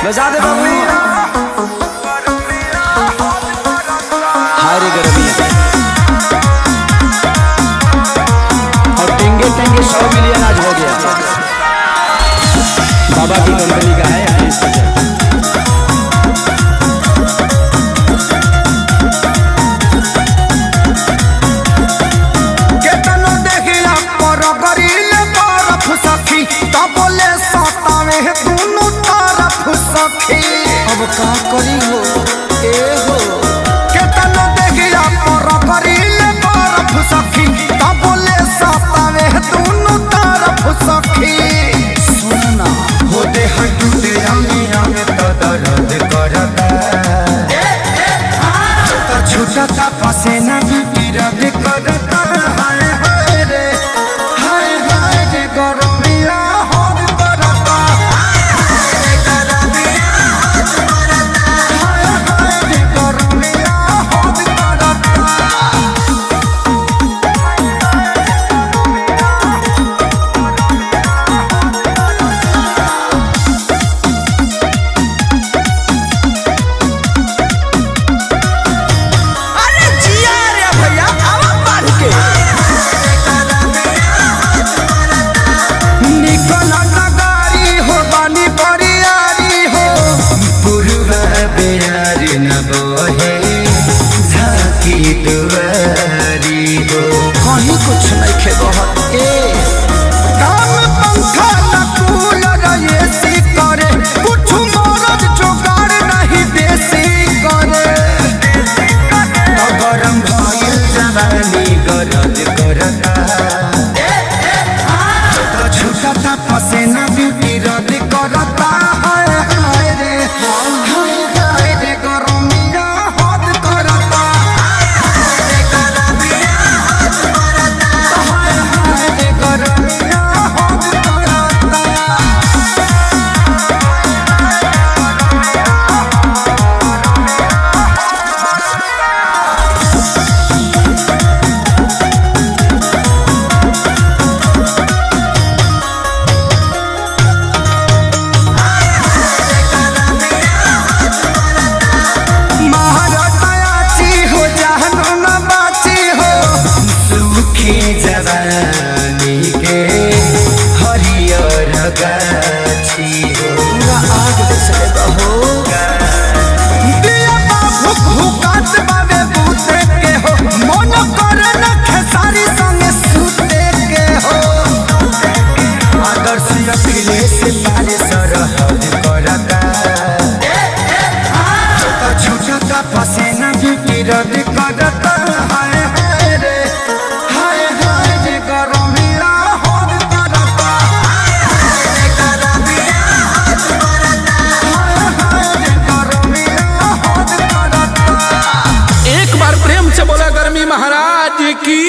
बजा दे बाबू। हाय रे गर्मी और टेंगे टेंगे 100 मिलियन आज हो गया। बाबा की कंपनी का है। बोले सतावे दोनों तरफ सखी अब का करी हो ए हो केतनो देखिया पर करीले बरफ सखी ता बोले सतावे दोनों तरफ सखी सुनना हो दे हटूटे अमिया में तो दर्द करता तो छूटा ता पसीना भी रद करता हाय हाय रे गरमिया कहीं कुछ नहीं खेबो काम पंखा न कूलर एसी करे कुछ मरद जोगाड़ नहीं देसी करे गरम भइल जवानी गरज करता तो छूटा पसीना ब्यूटी रद करता हाय हाय रे गरमिया हद करता जवानी के हरियर गाछी हो आग से बहो दिया भुक भुकात बावे बूते के हो मन करे न खेसारी संगे सूते के हो आदर्श अखिले से पारे सरहद करता तो छूटा पसीना भी रद करता हाय हाय रे गरमिया हद करता एक बार प्रेम से बोला गर्मी महाराज की।